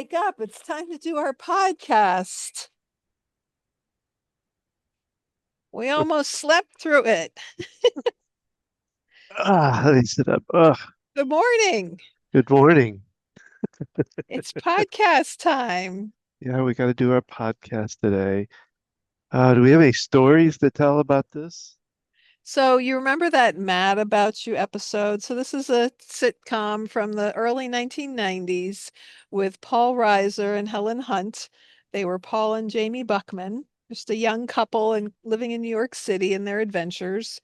wake up. It's time to do our podcast. We almost slept through it. Let me sit up. Good morning. Good morning. It's podcast time. Yeah, we got to do our podcast today. Do we have any stories to tell about this? So, you remember that Mad About You episode? So, this is a sitcom from the early 1990s with Paul Reiser and Helen Hunt. They were Paul and Jamie Buckman, just a young couple and living in New York City in their adventures.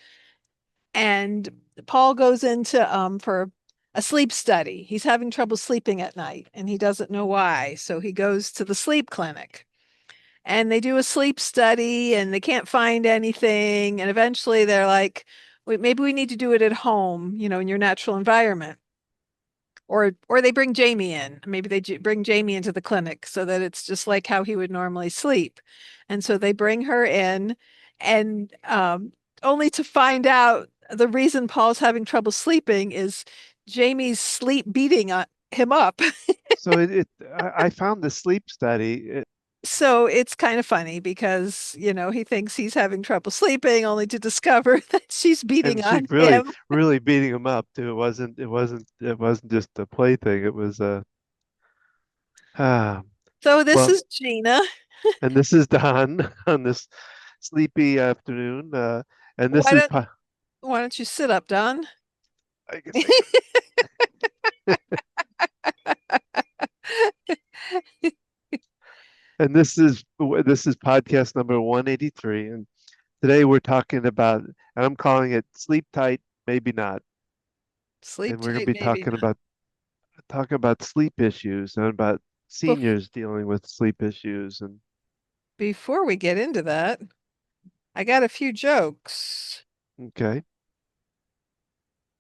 And Paul goes into for a sleep study. He's having trouble sleeping at night and he doesn't know why. So he goes to the sleep clinic and they do a sleep study and they can't find anything. And eventually they're like, maybe we need to do it at home, in your natural environment. Or they bring Jamie in. Maybe they bring Jamie into the clinic so that it's just like how he would normally sleep. And so they bring her in and only to find out the reason Paul's having trouble sleeping is Jamie's sleep beating him up. So I found the sleep study. So it's kind of funny because, he thinks he's having trouble sleeping only to discover that she's beating And she's on really, him. really beating him up too. It wasn't just a plaything. It was ah, So this well, is Gina. and this is Don on this sleepy afternoon. And this Why is, don't why don't you sit up, Don? I guess I could, and this is podcast number 183. And today we're talking about, and I'm calling it sleep tight, maybe not. Sleep And we're going to tight, be maybe talking not. about sleep issues and about Bef- seniors dealing with sleep issues. And Before we get into that, I got a few jokes. okay,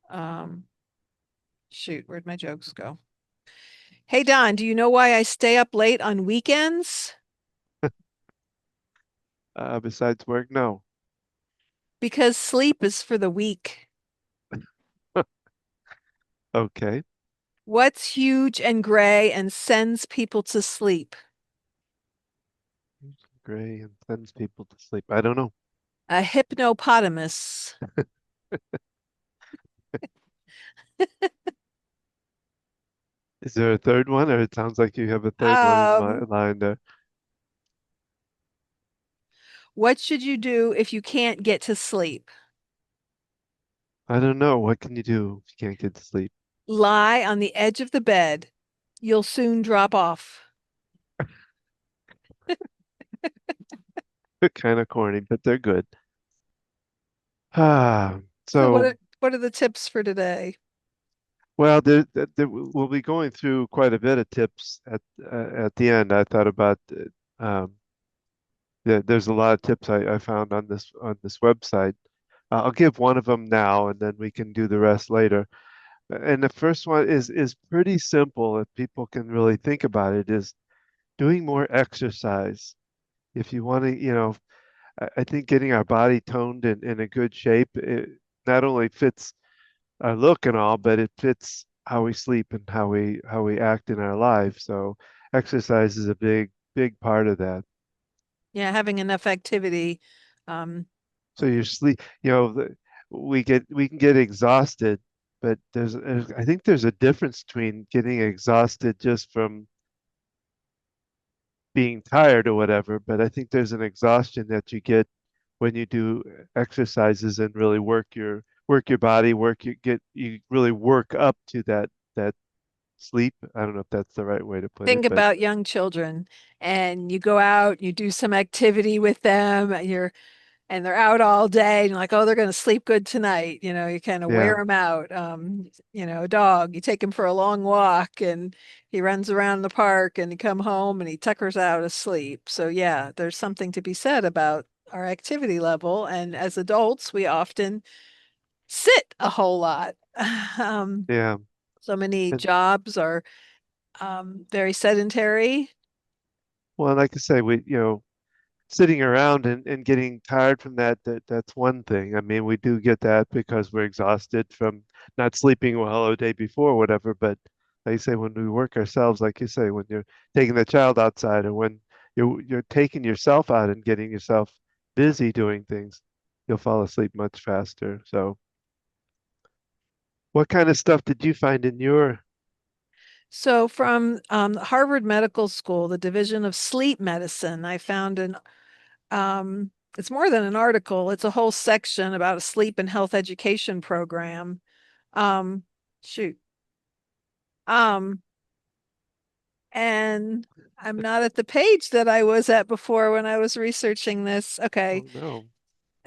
Um, Shoot, where'd my jokes go? Hey, Don, do you know why I stay up late on weekends? besides work, no. Because sleep is for the weak. Okay, What's huge and gray and sends people to sleep? gray and sends people to sleep. I don't know. A hypnopotamus. Is there a third one, or it sounds like you have a third one in my Um, line there? what should you do if you can't get to sleep? I don't know. What can you do if you can't get to sleep? Lie on the edge of the bed. You'll soon drop off. They're kind of corny, but they're good. Ah, So so what are the tips for today? well, we'll be going through quite a bit of tips at the end. I thought about there's a lot of tips I found on this website. I'll give one of them now, and then we can do the rest later. And the first one is pretty simple if people can really think about it, is doing more exercise. If you want to, I think getting our body toned and in a good shape, it not only fits our look and all, but it fits how we sleep and how we act in our lives. So exercise is a big part of that. Yeah, having enough activity. Um, So your sleep, we can get exhausted, but I think there's a difference between getting exhausted just from being tired or whatever, but I think there's an exhaustion that you get when you do exercises and really work your body, you really work up to that sleep. I don't know if that's the right way to put it, think but about young children and you go out, you do some activity with them, and they're out all day and you're like, oh, they're going to sleep good tonight. You kind of wear yeah, them out. A dog, you take him for a long walk and he runs around the park and you come home and he tuckers out asleep. So yeah, there's something to be said about our activity level. And as adults, we often sit a whole lot. Um, yeah. so many And jobs are very sedentary. well, like I say, sitting around and getting tired from that's one thing. I mean, we do get that because we're exhausted from not sleeping well the day before, or whatever. But They say when we work ourselves, like you say, when you're taking the child outside, or when you're taking yourself out and getting yourself busy doing things, you'll fall asleep much faster. So, what kind of stuff did you find in your? So from Harvard Medical School, the Division of Sleep Medicine, I found it's more than an article, it's a whole section about a sleep and health education program. Um, shoot. Um, and I'm not at the page that I was at before when I was researching this. Okay. Oh no.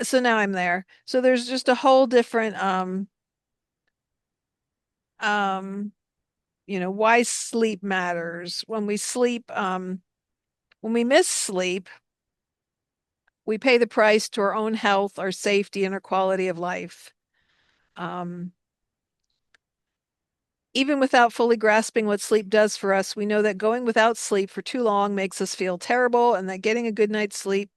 So now I'm there. So there's just a whole different um why sleep matters. When we miss sleep, we pay the price to our own health, our safety, and our quality of life. Um, Even without fully grasping what sleep does for us, we know that going without sleep for too long makes us feel terrible, and that getting a good night's sleep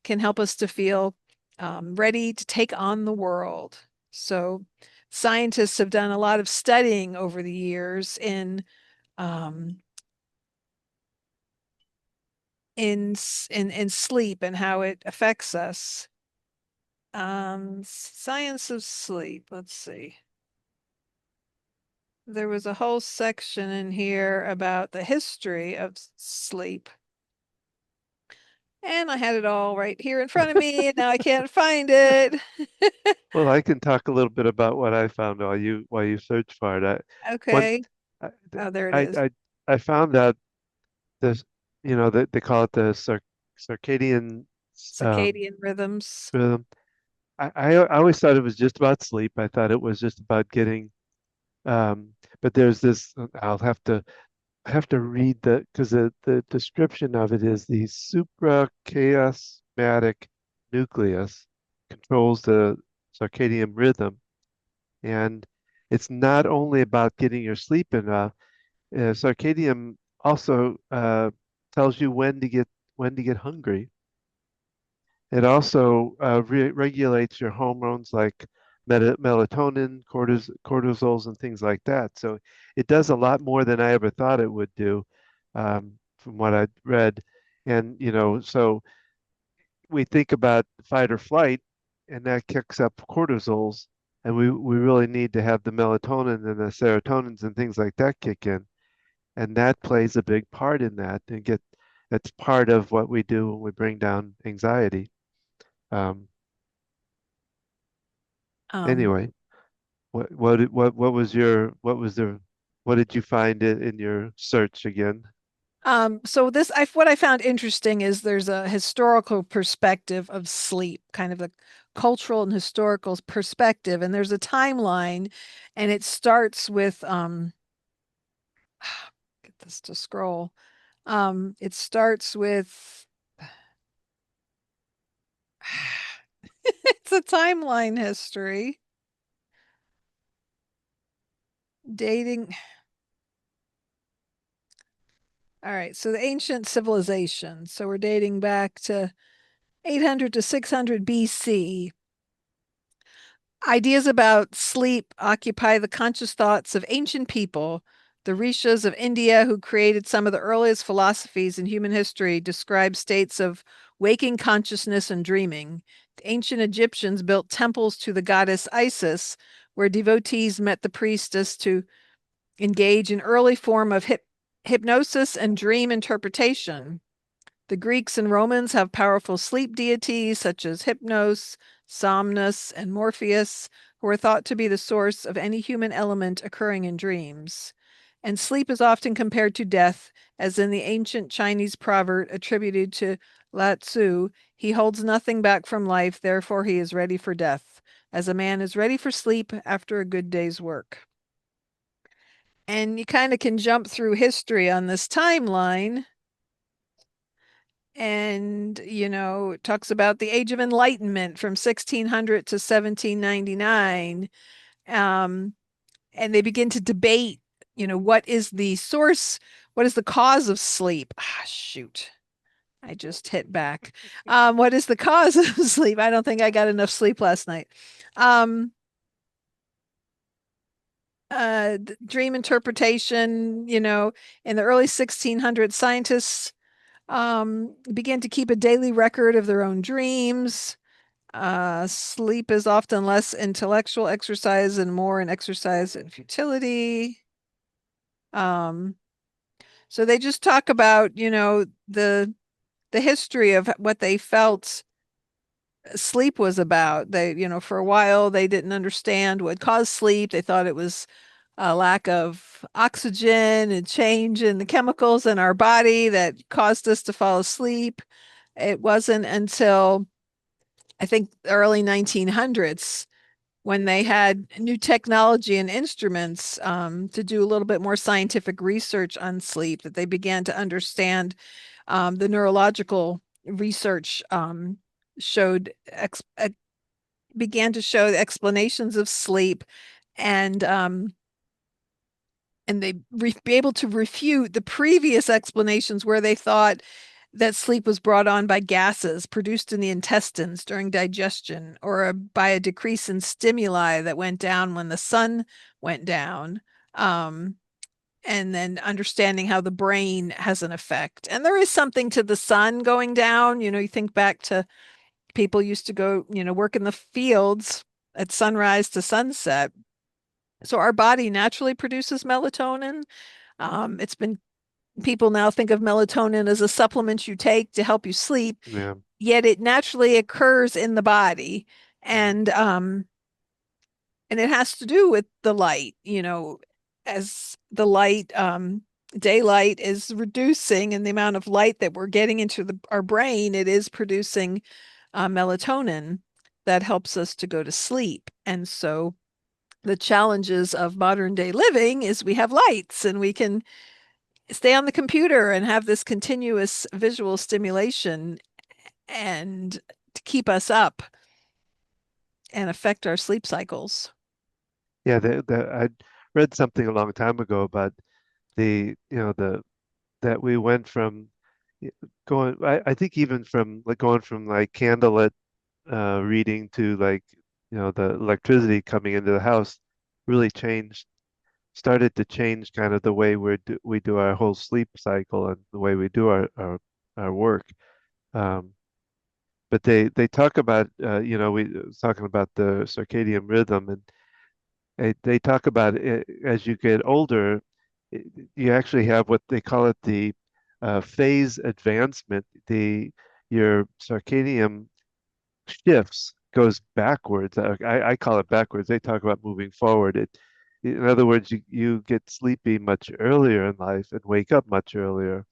can help us to feel ready to take on the world. So, scientists have done a lot of studying over the years um, in sleep and how it affects us. Science of sleep. Let's see. There was a whole section in here about the history of sleep. And I had it all right here in front of me, and now I can't find it. Well, I can talk a little bit about what I found while you search for it. One, Okay. I, Oh, there it I, is. I I found that this, that they call it the circadian um, Circadian rhythms. rhythm. I always thought it was just about sleep. I thought it was just about getting, but there's this. I have to read because the description of it is the suprachiasmatic nucleus controls the circadian rhythm, and it's not only about getting your sleep enough. Circadian also tells you when to get hungry. It also regulates your hormones like melatonin, cortisols, and things like that. So it does a lot more than I ever thought it would do, from what I'd read. And, so we think about fight or flight, and that kicks up cortisols. And we really need to have the melatonin and the serotonins and things like that kick in. And that plays a big part in that. That's part of what we do when we bring down anxiety. Um, Um, Anyway, what did you find in your search again? so what I found interesting is there's a historical perspective of sleep, kind of a cultural and historical perspective, and there's a timeline, and it starts with get this to scroll. It starts with it's a timeline history dating. All right, so the ancient civilization. So we're dating back to 800 to 600 BC. Ideas about sleep occupy the conscious thoughts of ancient people. The rishis of India, who created some of the earliest philosophies in human history, describe states of waking consciousness and dreaming. The ancient Egyptians built temples to the goddess Isis, where devotees met the priestess to engage in early form of hypnosis and dream interpretation. The Greeks and Romans have powerful sleep deities such as Hypnos, Somnus, and Morpheus, who are thought to be the source of any human element occurring in dreams. And sleep is often compared to death, as in the ancient Chinese proverb attributed to Lao Tzu, he holds nothing back from life, therefore he is ready for death, as a man is ready for sleep after a good day's work. And you kind of can jump through history on this timeline, and it talks about the age of enlightenment from 1600 to 1799. um, and they begin to debate, what is the source, what is the cause of sleep. Shoot, I just hit back. What is the cause of sleep? I don't think I got enough sleep last night. um, dream interpretation, in the early 1600s, scientists began to keep a daily record of their own dreams. Sleep is often less intellectual exercise and more an exercise in futility. Um, so they just talk about, the history of what they felt sleep was about. They, for a while they didn't understand what caused sleep. They thought it was a lack of oxygen and change in the chemicals in our body that caused us to fall asleep. It wasn't until I think the early 1900s when they had new technology and instruments to do a little bit more scientific research on sleep that they began to understand the neurological research showed began to show the explanations of sleep and they be able to refute the previous explanations where they thought that sleep was brought on by gases produced in the intestines during digestion or by a decrease in stimuli that went down when the sun went down. Um, and then understanding how the brain has an effect. And there is something to the sun going down. You think back to people used to go, work in the fields at sunrise to sunset. So our body naturally produces melatonin. It's been People now think of melatonin as a supplement you take to help you sleep, Yeah. yet it naturally occurs in the body, Mm. and it has to do with the light. As the light daylight is reducing and the amount of light that we're getting into our brain, it is producing melatonin that helps us to go to sleep. And so the challenges of modern day living is we have lights and we can stay on the computer and have this continuous visual stimulation and to keep us up and affect our sleep cycles. Yeah, I read something a long time ago about the that we went from y- I think even from like going from like candlelit reading to like, the electricity coming into the house really started to change kind of the way we do our whole sleep cycle and the way we do our work. Um, but they talk about, we was talking about the circadian rhythm, and they talk about it, as you get older, it, you actually have what they call it the phase advancement. Your circadian shifts goes backwards. I call it backwards. They talk about moving forward. In other words, you get sleepy much earlier in life and wake up much earlier.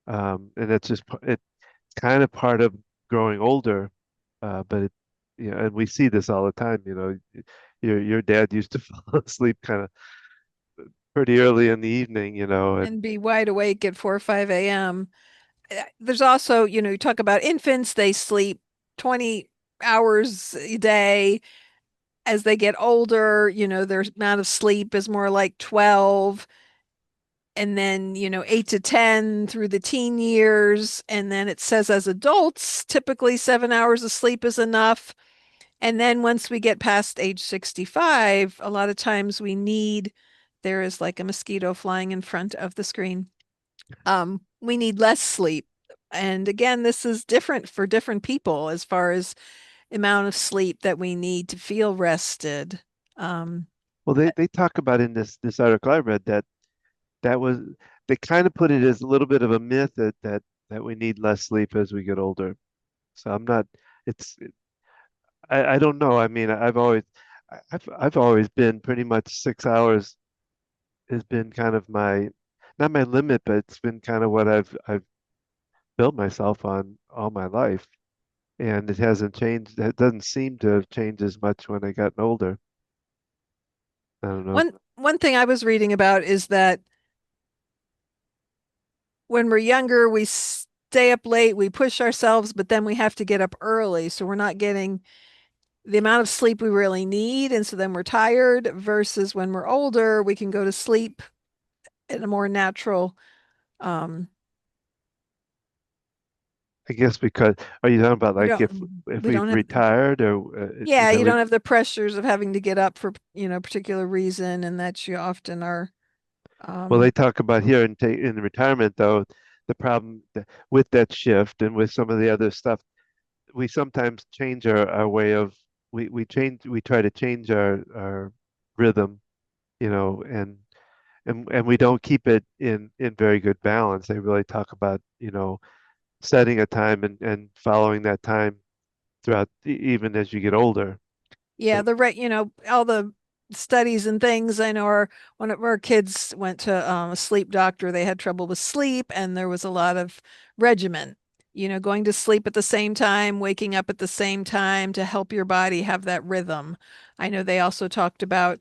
And it's kind of part of growing older. But and we see this all the time. Your dad used to fall asleep kind of pretty early in the evening. And And be wide awake at 4 or 5 a.m. There's also, you talk about infants, they sleep 20 hours a day. As they get older, their amount of sleep is more like 12, and then 8 to 10 through the teen years, and then it says as adults typically 7 hours of sleep is enough, and then once we get past age 65 a lot of times there is like a mosquito flying in front of the screen. We need less sleep, and again this is different for different people as far as amount of sleep that we need to feel rested. um, well, they talk about in this article I read that was they kind of put it as a little bit of a myth that we need less sleep as we get older. So I'm not. It's I don't know. I mean, I've always been pretty much 6 hours has been kind of my not my limit, but it's been kind of what I've built myself on all my life, and it hasn't changed. It doesn't seem to have changed as much when I got older. I don't know. one thing I was reading about is that when we're younger, we stay up late, we push ourselves, but then we have to get up early. So we're not getting the amount of sleep we really need. And so then we're tired versus when we're older, we can go to sleep in a more natural um, I guess because are you talking about You like don't, if we we've don't have, retired or yeah, that you we don't have the pressures of having to get up for, particular reason, and that you often are, well they um, talk about here in retirement though the problem with that shift and with some of the other stuff we sometimes change our way of we try to change our rhythm you know and we don't keep it in very good balance. They really talk about setting a time and following that time throughout even as you get older. yeah, So all the studies and things. I know one of our kids went to a sleep doctor. They had trouble with sleep, and there was a lot of regimen. Going to sleep at the same time, waking up at the same time to help your body have that rhythm. I know they also talked about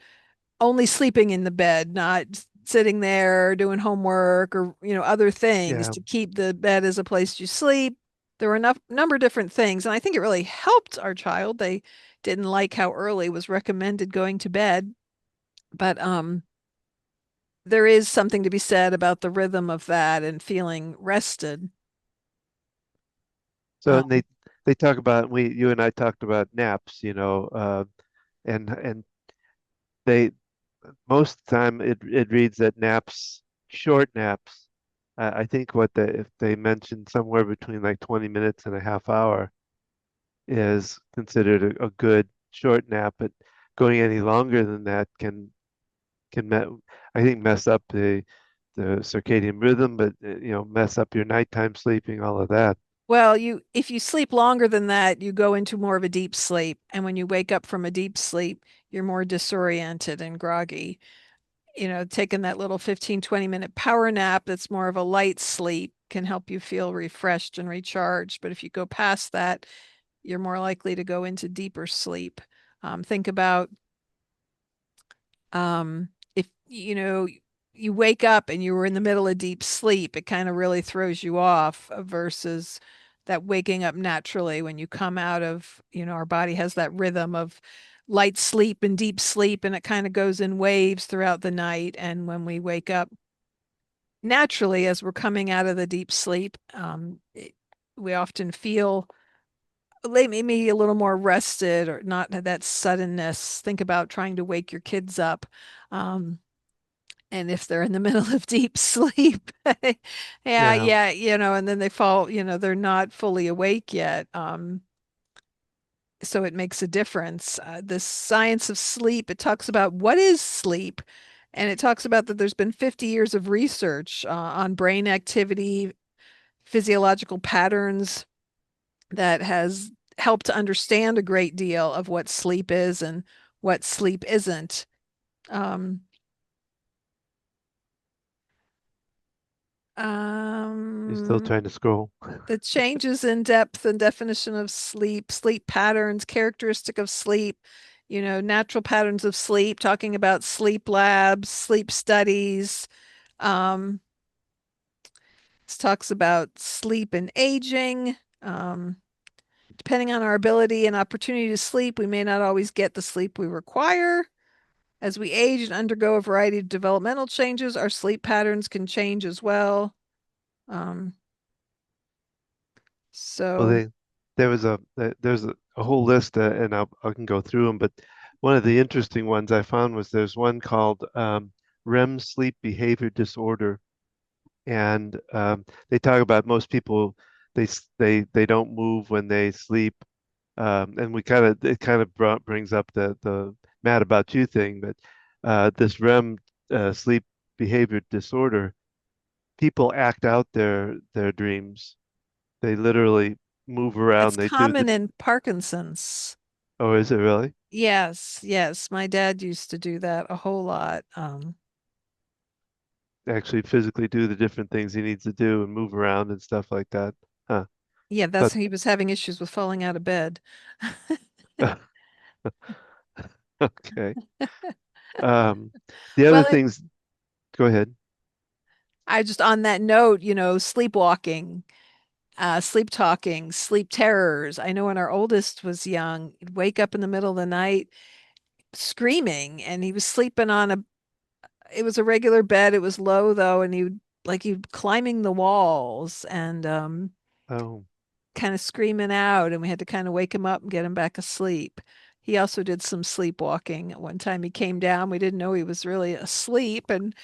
only sleeping in the bed, not sitting there doing homework or, other things yeah. to keep the bed as a place you sleep. There were enough number of different things, and I think it really helped our child. They didn't like how early was recommended going to bed, but there is something to be said about the rhythm of that and feeling rested. So and Um, they talk about we you and I talked about naps, and they most of the time it reads that naps, short naps. I think what they if they mentioned somewhere between like 20 minutes and a half hour is considered a good short nap, but going any longer than that can I think mess up the circadian rhythm, but mess up your nighttime sleeping, all of that. well, if you sleep longer than that, you go into more of a deep sleep, and when you wake up from a deep sleep, you're more disoriented and groggy. Taking that little 15, 20-minute power nap that's more of a light sleep can help you feel refreshed and recharged. But if you go past that, you're more likely to go into deeper sleep. Think about if you wake up and you were in the middle of deep sleep, it kind of really throws you off versus that waking up naturally when you come out of, our body has that rhythm of light sleep and deep sleep, and it kind of goes in waves throughout the night. And when we wake up naturally as we're coming out of the deep sleep, we often feel maybe a little more rested or not that suddenness. Think about trying to wake your kids up. Um, and if they're in the middle of deep sleep, yeah, Yeah. yeah, and then they fall, they're not fully awake yet. So it makes a difference. The science of sleep, it talks about what is sleep. And it talks about that there's been 50 years of research on brain activity, physiological patterns that has helped to understand a great deal of what sleep is and what sleep isn't. Um, You're still um, trying to scroll. the changes in depth and definition of sleep, sleep patterns, characteristic of sleep, natural patterns of sleep, talking about sleep labs, sleep studies. Um, this talks about sleep and aging. Um, Depending on our ability and opportunity to sleep, we may not always get the sleep we require. As we age and undergo a variety of developmental changes, our sleep patterns can change as well. Um, Well, so there's a whole list, and I can go through them. But one of the interesting ones I found was there's one called REM sleep behavior disorder, and they talk about most people they don't move when they sleep, and we kind of it kind of brings up the mad about you thing, but this REM sleep behavior disorder, people act out their dreams. They literally move it's around. They do common the in Parkinson's. Oh, is it really? Yes, yes. My dad used to do that a whole lot. Actually physically do the different things he needs to do and move around and stuff like that. Huh. Yeah, that's But he was having issues with falling out of bed. okay. Um, the other Well, things, go ahead. I just on that note, sleepwalking, sleep talking, sleep terrors. I know when our oldest was young, he'd wake up in the middle of the night screaming, and he was sleeping on it was a regular bed. It was low though, and he'd climbing the walls, and Oh. kind of screaming out, and we had to kind of wake him up and get him back asleep. He also did some sleepwalking. One time he came down, we didn't know he was really asleep and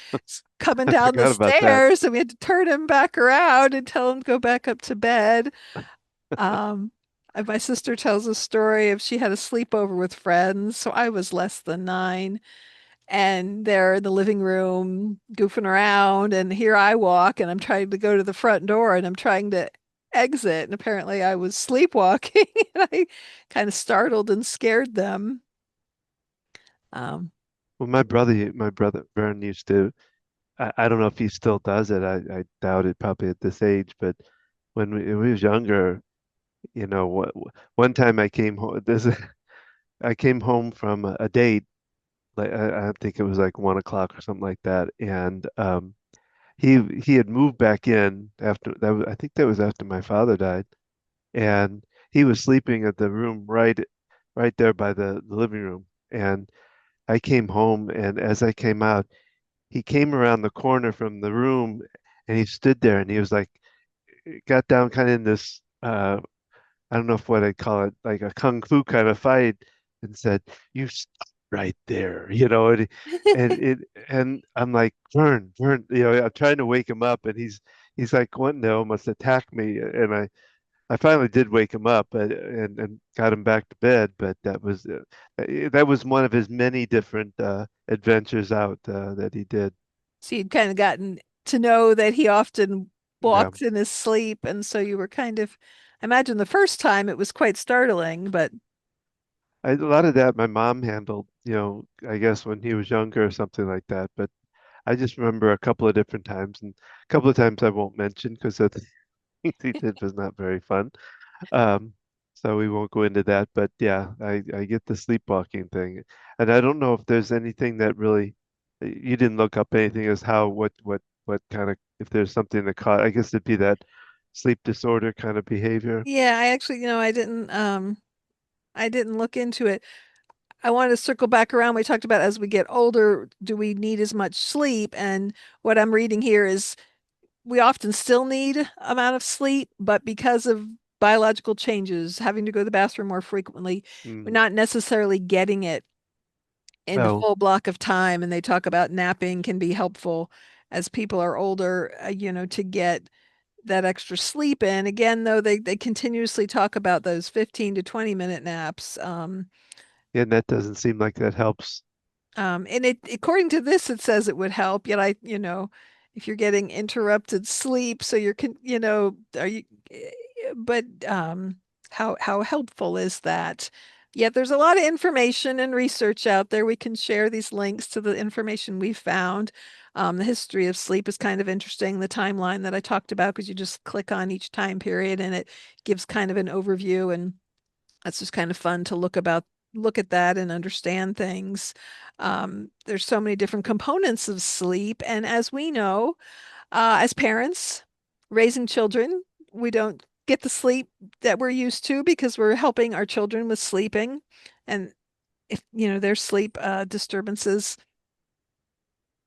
coming I down the forgot about that. stairs, and we had to turn him back around and tell him to go back up to bed. Um, and my sister tells a story of she had a sleepover with friends, so I was less than 9, and they're in the living room goofing around, and here I walk and I'm trying to go to the front door and I'm trying to exit, and apparently I was sleepwalking and I kind of startled and scared them. Um, Well, my brother Vern used to. I don't know if he still does it. I doubt it probably at this age, but when we was younger, one time I came home. I came home from a date. Like I think it was like 1 o'clock or something like that, and he had moved back in after that. I think that was after my father died, and he was sleeping at the room right there by the living room. And I came home, and as I came out, he came around the corner from the room, and he stood there, and he was like, got down kind of in this, I don't know if what I'd call it, like a kung fu kind of fight, and said, "You stop right there," and I'm like, Vern, I'm trying to wake him up, and he's like wanting to almost attack me, and I finally did wake him up, and got him back to bed, but that was one of his many different adventures out that he did. so you'd kind of gotten to know that he often Yeah. walked in his sleep, and so you were kind of, I imagine the first time it was quite startling, but A lot of that my mom handled, I guess when he was younger or something like that. But I just remember a couple of different times, and a couple of times I won't mention because the things he did was not very fun. Um, so we won't go into that. But yeah, I get the sleepwalking thing, and I don't know if there's anything that really you didn't look up anything as how what kind of if there's something that caught. I guess it'd be that sleep disorder kind of behavior. yeah, I actually, I didn't look into it. I wanted to circle back around. We talked about as we get older, do we need as much sleep? And what I'm reading here is we often still need amount of sleep, but because of biological changes, having to go to the bathroom more frequently, we're Mm. not necessarily getting it in the Oh, full block of time. And they talk about napping can be helpful as people are older, to get that extra sleep in. Again, though, they continuously talk about those 15 to 20-minute naps. yeah, and that doesn't seem like that helps. And it, according to this, it says it would help. Yet if you're getting interrupted sleep, so are you, eh, but how helpful is that? Yet there's a lot of information and research out there. We can share these links to the information we found. The history of sleep is kind of interesting. The timeline that I talked about, because you just click on each time period and it gives kind of an overview, and that's just kind of fun to look at that and understand things. There's so many different components of sleep, and as we know, as parents raising children, we don't get the sleep that we're used to because we're helping our children with sleeping, and if their sleep disturbances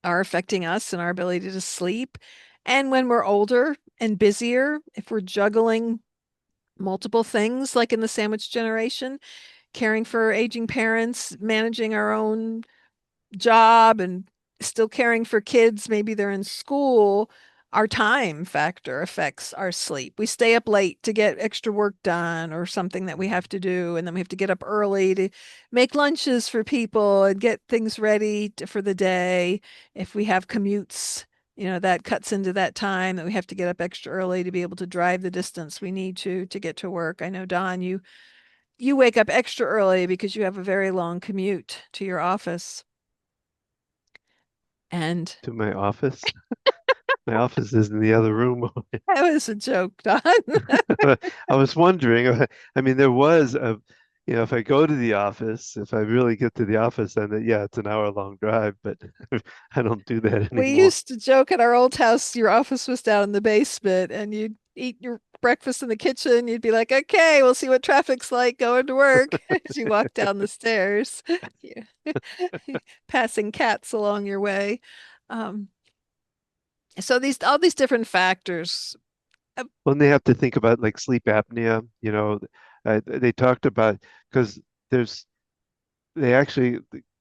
are affecting us and our ability to sleep. And when we're older and busier, if we're juggling multiple things like in the sandwich generation, caring for aging parents, managing our own job, and still caring for kids, maybe they're in school, our time factor affects our sleep. We stay up late to get extra work done or something that we have to do, and then we have to get up early to make lunches for people and get things ready for the day. If we have commutes, that cuts into that time that we have to get up extra early to be able to drive the distance we need to get to work. I know, Don, you wake up extra early because you have a very long commute to your office. And To my office. My office is in the other room. that was a joke, Don. I was wondering, I mean, if I go to the office, if I really get to the office, then yeah, it's an hour-long drive, but I don't do that We anymore. used to joke at our old house, your office was down in the basement, and you'd eat your breakfast in the kitchen. You'd be like, okay, we'll see what traffic's like going to work as you walk down the stairs, yeah. Passing cats along your way. Um, so all these different factors Uh, when they have to think about like sleep apnea, they talked about because there's they actually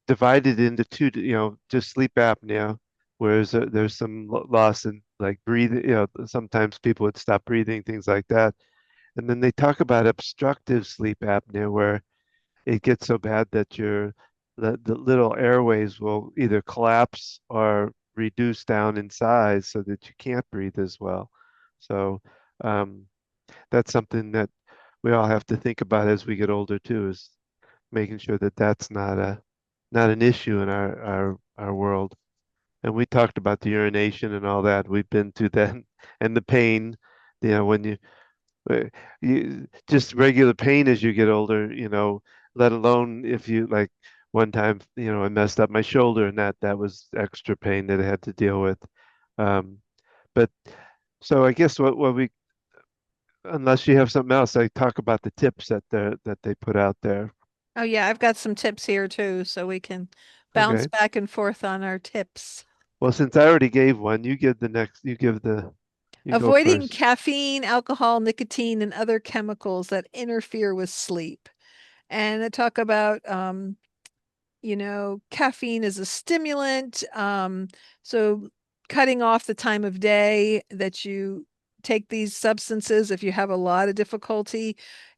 divided into two, just sleep apnea, whereas there's some loss in like breathing, sometimes people would stop breathing, things like that. And then they talk about obstructive sleep apnea, where it gets so bad that the little airways will either collapse or reduce down in size so that you can't breathe as well. So um, that's something that we all have to think about as we get older too, is making sure that that's not an issue in our world. And we talked about the urination and all that. We've been through that and the pain, when uh, you just regular pain as you get older, let alone if you like one time, I messed up my shoulder and that was extra pain that I had to deal with. Um, but so I guess what we unless you have something else, I talk about the tips that they put out there. Oh yeah, I've got some tips here too, so we can bounce Okay. back and forth on our tips. Well, since I already gave one, you go Avoiding first. caffeine, alcohol, nicotine, and other chemicals that interfere with sleep. And they talk about caffeine is a stimulant. So cutting off the time of day that you take these substances, if you have a lot of difficulty,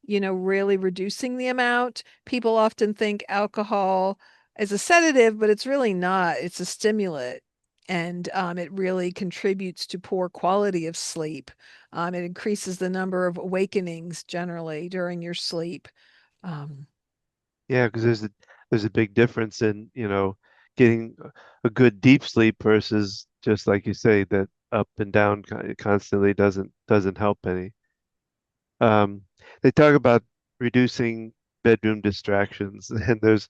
really reducing the amount. People often think alcohol is a sedative, but it's really not. It's a stimulant. And it really contributes to poor quality of sleep. It increases the number of awakenings generally during your sleep. Um, Yeah, because there's a big difference in, getting a good deep sleep versus just like you say, that up and down constantly doesn't help any. Um, they talk about reducing bedroom distractions, and there's,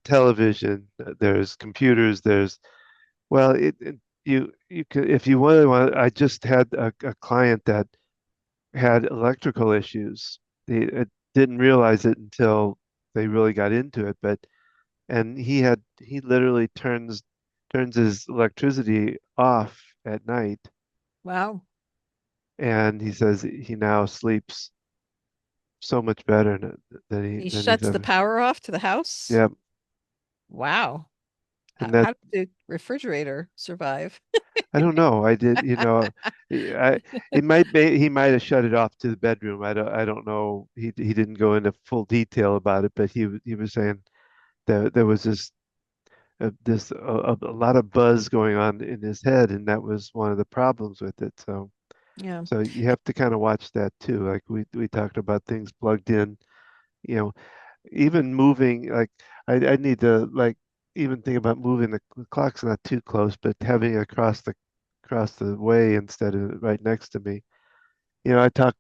television, there's computers, there's well, you could if you really want. I just had a client that had electrical issues. They didn't realize it until they really got into it, but and he literally turns his electricity off at night, wow. and he says he now sleeps so much better He than he's shuts the ever. power off to the house. Yeah, Wow. How, and that how did the refrigerator survive? I don't know. I did, I it might be he might have shut it off to the bedroom. I don't know. He didn't go into full detail about it, but he was saying there was this a lot of buzz going on in his head, and that was one of the problems with it. Yeah. So you have to kind of watch that too. Like we talked about things plugged in, you know, even moving. Like I need to like even think about moving the clock's not too close, but having it across the way instead of right next to me. I talked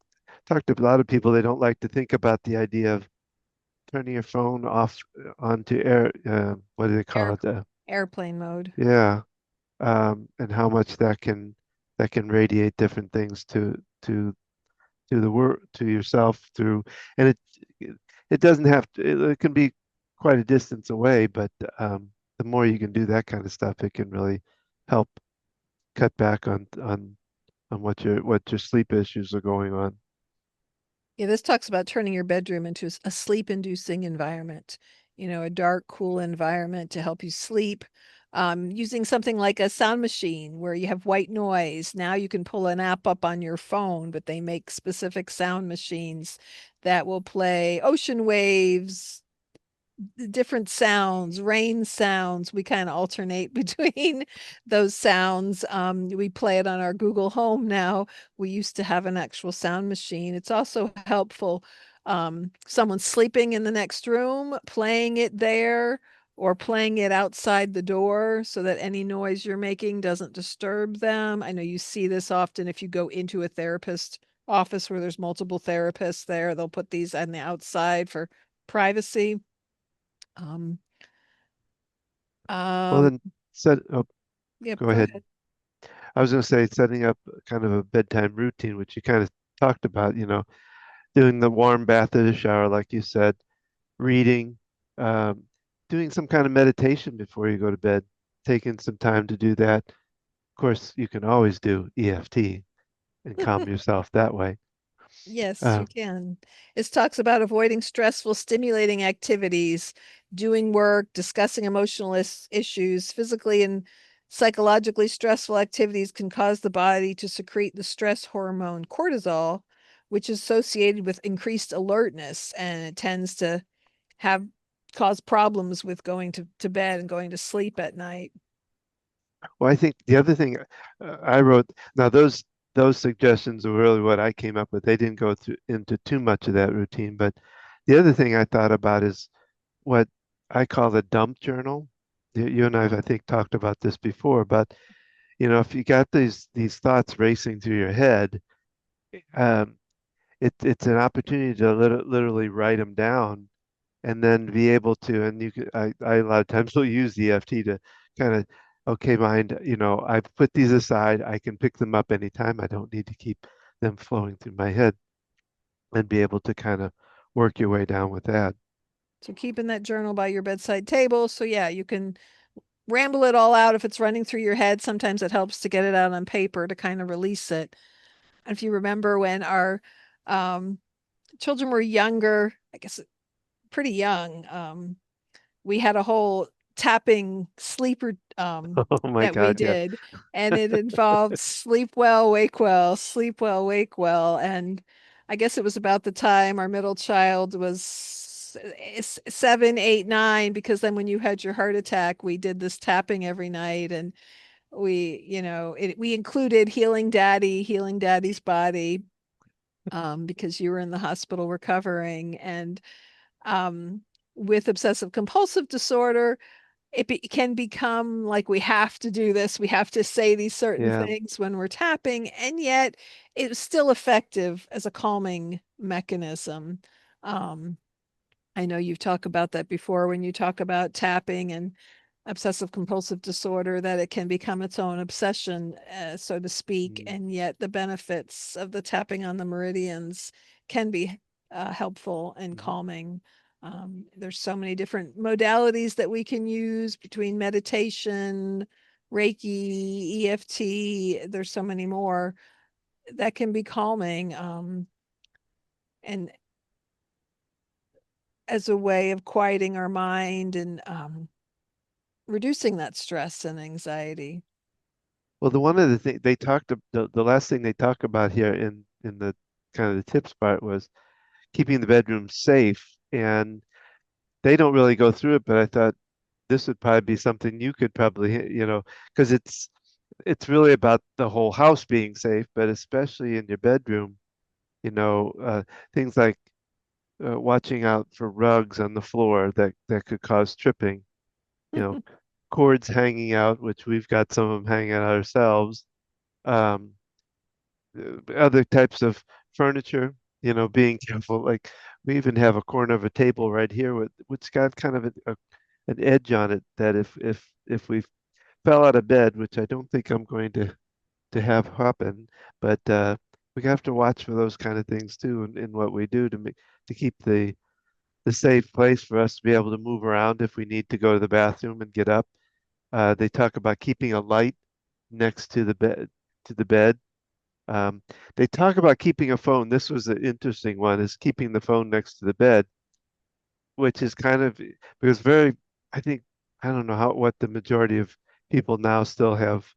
to a lot of people. They don't like to think about the idea of turning your phone off onto air. What do they call Air, it? airplane mode. Yeah, and how much that can radiate different things to the work to yourself through, and it doesn't have to. It can be quite a distance away, but the more you can do that kind of stuff, it can really help cut back on what your sleep issues are going on. Yeah, this talks about turning your bedroom into a sleep-inducing environment, a dark, cool environment to help you sleep. Using something like a sound machine where you have white noise. Now you can pull an app up on your phone, but they make specific sound machines that will play ocean waves, different sounds, rain sounds. We kind of alternate between those sounds. We play it on our Google Home now. We used to have an actual sound machine. It's also helpful. Someone's sleeping in the next room, playing it there or playing it outside the door so that any noise you're making doesn't disturb them. I know you see this often if you go into a therapist office where there's multiple therapists there, they'll put these on the outside for privacy. Um, Well, um, then set. Oh, yep, go go ahead. ahead. I was going to say setting up kind of a bedtime routine, which you kind of talked about. Doing the warm bath or the shower, like you said, reading, um, doing some kind of meditation before you go to bed, taking some time to do that. Of course, you can always do EFT. and calm yourself that way. Yes, Uh, you can. It talks about avoiding stressful, stimulating activities, doing work, discussing emotional issues. Physically and psychologically stressful activities can cause the body to secrete the stress hormone cortisol, which is associated with increased alertness, and it tends to have cause problems with going to bed and going to sleep at night. well, I think the other thing I wrote, now those suggestions were really what I came up with. They didn't go through into too much of that routine, but the other thing I thought about is what I call the dump journal. You and I think, talked about this before, but if you got these thoughts racing through your head, um, it's an opportunity to literally write them down and then be able to, and you could, I a lot of times will use the EFT to kind of, okay, mind, I've put these aside. I can pick them up anytime. I don't need to keep them flowing through my head and be able to kind of work your way down with that. So keeping that journal by your bedside table. So yeah, you can ramble it all out if it's running through your head. Sometimes it helps to get it out on paper to kind of release it. And if you remember when our um, children were younger, I guess pretty young, we had a whole tapping sleeper Oh my that we God, yeah. did, and it involved sleep well, wake well. And I guess it was about the time our middle child was 7, 8, 9, because then when you had your heart attack, we did this tapping every night. And we included healing daddy's body, because you were in the hospital recovering. And um, with obsessive compulsive disorder, can become like we have to do this, we have to say these certain Yeah. things when we're tapping, and yet it's still effective as a calming mechanism. Um, I know you've talked about that before when you talk about tapping and obsessive compulsive disorder, that it can become its own obsession, so to speak, Mm, and yet the benefits of the tapping on the meridians can be helpful and mhm, calming. There's so many different modalities that we can use between meditation, Reiki, EFT. There's so many more that can be calming, and as a way of quieting our mind and reducing that stress and anxiety. well, the one of the thing they the last thing they talk about here in the kind of the tips part was keeping the bedroom safe, and they don't really go through it, but I thought this would probably be something you could probably, because it's really about the whole house being safe, but especially in your bedroom, you know, uh, things like watching out for rugs on the floor that could cause tripping, you know, cords hanging out, which we've got some of them hanging out ourselves. Um, Other types of furniture, being careful. Like we even have a corner of a table right here which got kind of an edge on it that if we fell out of bed, which I don't think I'm going to have happen, but we have to watch for those kind of things too in what we do to keep the safe place for us to be able to move around if we need to go to the bathroom and get up. They talk about keeping a light next to the bed. Um, they talk about keeping a phone. This was an interesting one, is keeping the phone next to the bed, which is kind of because I think, I don't know what the majority of people now still have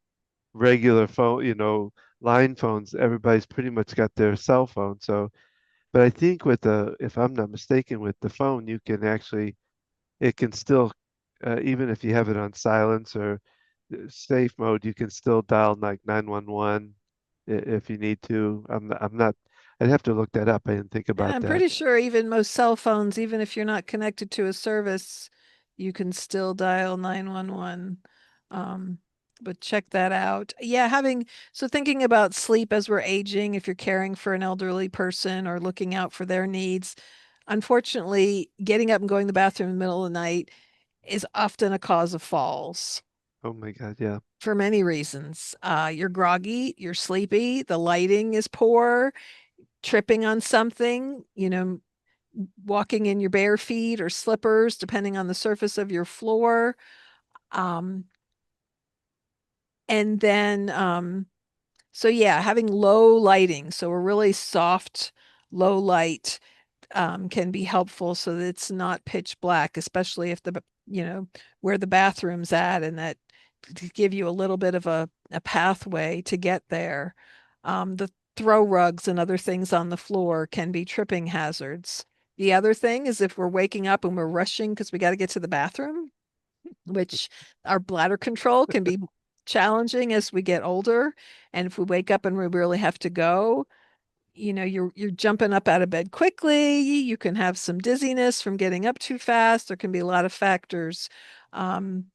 regular phone, line phones. Everybody's pretty much got their cell phone. So, but I think if I'm not mistaken, with the phone, it can still, even if you have it on silence or safe mode, you can still dial like 911 if you need to. I'm not, I'd have to look that up. I didn't think Yeah, about I'm that. pretty sure even most cell phones, even if you're not connected to a service, you can still dial 911. Um, but check that out. Yeah, thinking about sleep as we're aging, if you're caring for an elderly person or looking out for their needs, unfortunately, getting up and going to the bathroom in the middle of the night is often a cause of falls Oh my God, yeah. for many reasons. You're groggy, you're sleepy, the lighting is poor, tripping on something, walking in your bare feet or slippers, depending on the surface of your floor. Um, and then So yeah, having low lighting, so a really soft, low light can be helpful so that it's not pitch black, especially if where the bathroom's at, and that to give you a little bit of a pathway to get there. The throw rugs and other things on the floor can be tripping hazards. The other thing is if we're waking up and we're rushing because we got to get to the bathroom, which our bladder control can be challenging as we get older. And if we wake up and we really have to go, you're jumping up out of bed quickly. You can have some dizziness from getting up too fast. There can be a lot of factors um,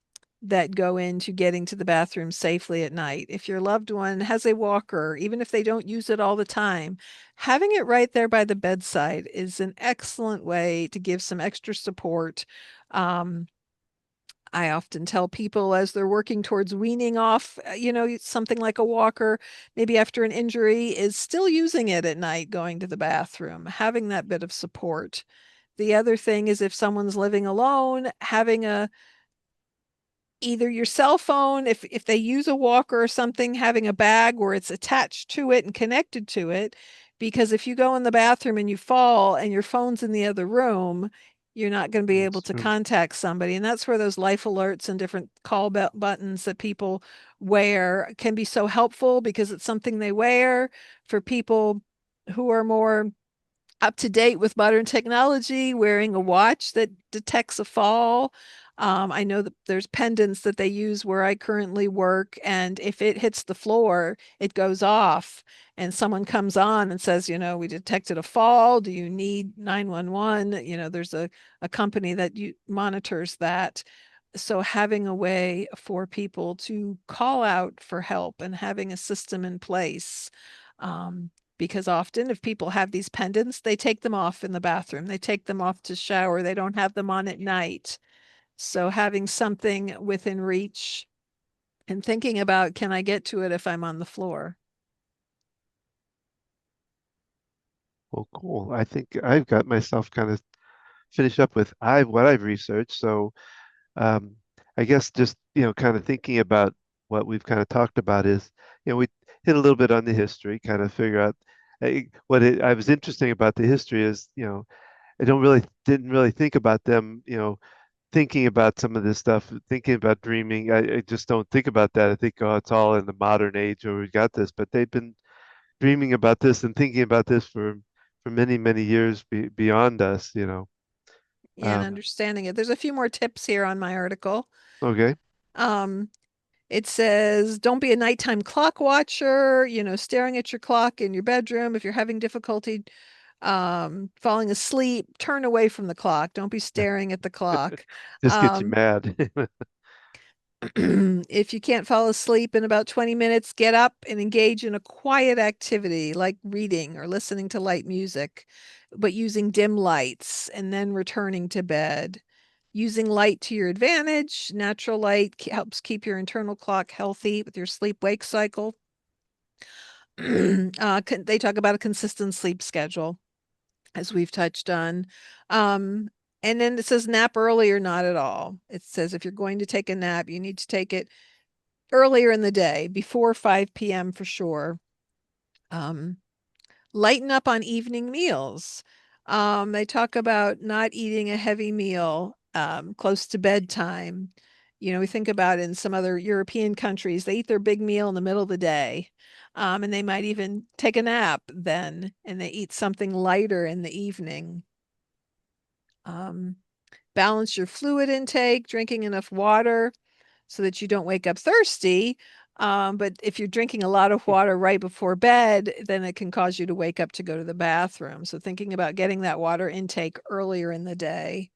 that go into getting to the bathroom safely at night. If your loved one has a walker, even if they don't use it all the time, having it right there by the bedside is an excellent way to give some extra support. Um, I often tell people as they're working towards weaning off, something like a walker, maybe after an injury, is still using it at night going to the bathroom, having that bit of support. The other thing is if someone's living alone, having a either your cell phone, if they use a walker or something, having a bag where it's attached to it and connected to it, because if you go in the bathroom and you fall and your phone's in the other room, you're not going to be able That's to true. contact somebody. And that's where those life alerts and different call buttons that people wear can be so helpful, because it's something they wear for people who are more up to date with modern technology, wearing a watch that detects a fall. I know that there's pendants that they use where I currently work, and if it hits the floor, it goes off, and someone comes on and says, we detected a fall. Do you need 911? There's a company that monitors that. So having a way for people to call out for help and having a system in place. Um, because often if people have these pendants, they take them off in the bathroom, they take them off to shower, they don't have them on at night. So having something within reach and thinking about, can I get to it if I'm on the floor? Well, cool. I think I've got myself kind of finished up with what I've researched. So um, I guess just kind of thinking about what we've kind of talked about is we hit a little bit on the history, kind of figure out I was interesting about the history is I didn't really think about them thinking about some of this stuff, thinking about dreaming. I just don't think about that. I think, oh, it's all in the modern age where we got this, but they've been dreaming about this and thinking about this for many, many years beyond us, Yeah, and Um, understanding it. There's a few more tips here on my article. okay. Um, it says, don't be a nighttime clock watcher, staring at your clock in your bedroom. If you're having difficulty falling asleep, turn away from the clock. Don't be staring at the clock. Just gets you Um, mad. if you can't fall asleep in about 20 minutes, get up and engage in a quiet activity like reading or listening to light music, but using dim lights and then returning to bed. Using light to your advantage, natural light helps keep your internal clock healthy with your sleep wake cycle. They talk about a consistent sleep schedule, as we've touched on. Um, and then it says nap early or not at all. It says if you're going to take a nap, you need to take it earlier in the day, before 5 p.m. for sure. Um, Lighten up on evening meals. They talk about not eating a heavy meal close to bedtime. We think about in some other European countries, they eat their big meal in the middle of the day. And they might even take a nap then, and they eat something lighter in the evening. Um, Balance your fluid intake, drinking enough water so that you don't wake up thirsty. But if you're drinking a lot of water right before bed, then it can cause you to wake up to go to the bathroom. So thinking about getting that water intake earlier in the day.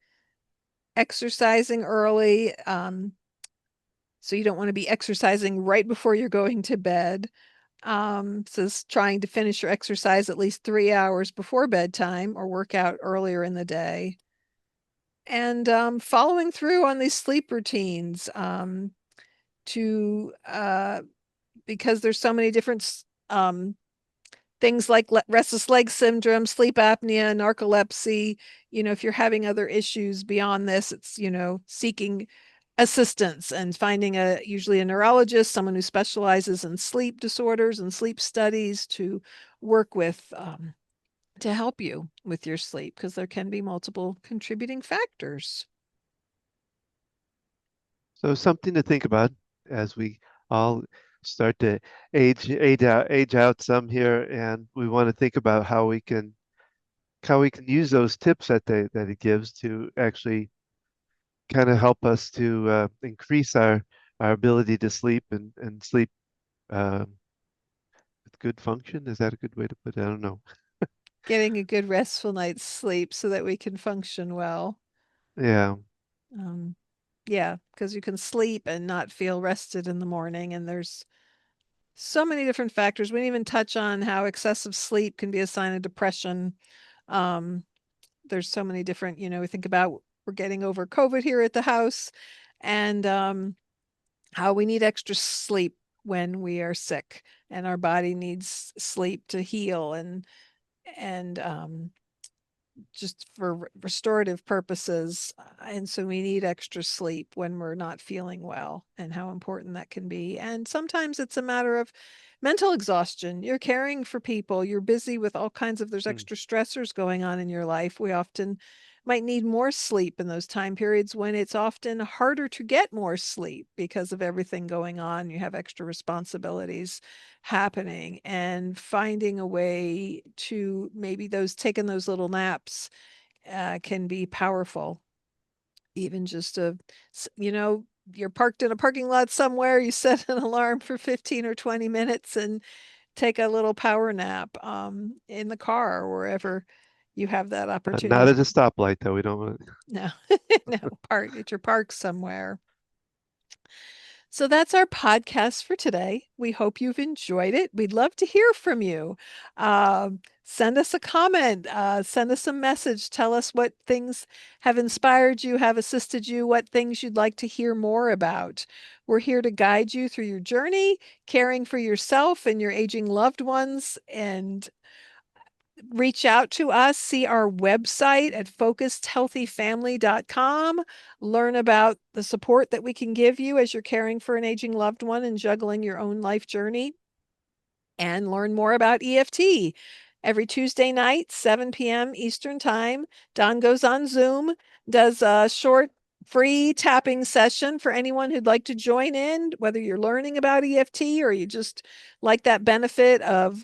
Exercising early. So you don't want to be exercising right before you're going to bed. Says trying to finish your exercise at least 3 hours before bedtime or work out earlier in the day. And following through on these sleep routines to because there's so many different things like restless leg syndrome, sleep apnea, narcolepsy. If you're having other issues beyond this, it's, seeking assistance and finding usually a neurologist, someone who specializes in sleep disorders and sleep studies to work with to help you with your sleep, because there can be multiple contributing factors. So something to think about as we all start to age out some here, and we want to think about how we can use those tips that it gives to actually kind of help us to increase our ability to sleep and sleep um, with good function. Is that a good way to put it? I don't know. Getting a good restful night's sleep so that we can function well. Yeah. Um, yeah, because you can sleep and not feel rested in the morning. And there's so many different factors. We didn't even touch on how excessive sleep can be a sign of depression. Um, there's so many different, we think about we're getting over COVID here at the house, and how we need extra sleep when we are sick, and our body needs sleep to heal and just for restorative purposes. And so we need extra sleep when we're not feeling well, and how important that can be. And sometimes it's a matter of mental exhaustion. You're caring for people, you're busy with all kinds of, there's Hmm. extra stressors going on in your life. We often might need more sleep in those time periods when it's often harder to get more sleep because of everything going on. You have extra responsibilities happening, and finding a way to maybe those taking those little naps can be powerful. Even just you're parked in a parking lot somewhere, you set an alarm for 15 or 20 minutes and take a little power nap in the car or wherever you have that Not at opportunity. a stoplight though. We don't want. No, no, park at your park somewhere. So that's our podcast for today. We hope you've enjoyed it. We'd love to hear from you. Send us a comment, send us a message. Tell us what things have inspired you, have assisted you, what things you'd like to hear more about. We're here to guide you through your journey, caring for yourself and your aging loved ones, and reach out to us, see our website at focusedhealthyfamily.com, learn about the support that we can give you as you're caring for an aging loved one and juggling your own life journey, and learn more about EFT. Every Tuesday night, 7 p.m. Eastern Time, Don goes on Zoom, does a short free tapping session for anyone who'd like to join in, whether you're learning about EFT or you just like that benefit of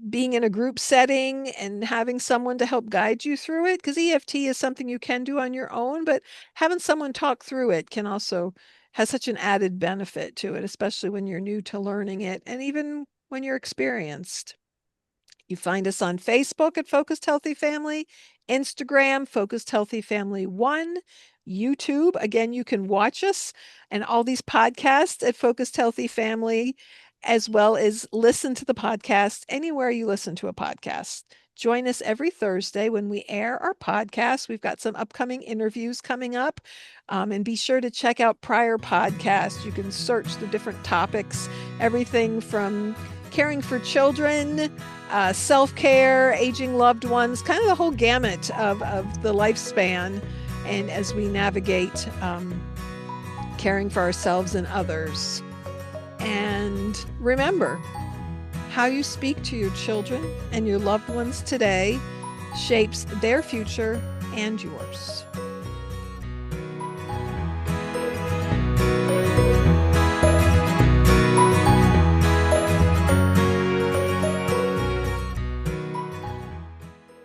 being in a group setting and having someone to help guide you through it, because EFT is something you can do on your own, but having someone talk through it can also has such an added benefit to it, especially when you're new to learning it and even when you're experienced. You find us on Facebook at Focused Healthy Family, Instagram, Focused Healthy Family 1, YouTube. Again, you can watch us and all these podcasts at Focused Healthy Family, as well as listen to the podcast anywhere you listen to a podcast. Join us every Thursday when we air our podcast. We've got some upcoming interviews coming up. And be sure to check out prior podcasts. You can search the different topics, everything from caring for children, self care, aging loved ones, kind of the whole gamut of the lifespan. And as we navigate caring for ourselves and others. And remember, how you speak to your children and your loved ones today shapes their future and yours.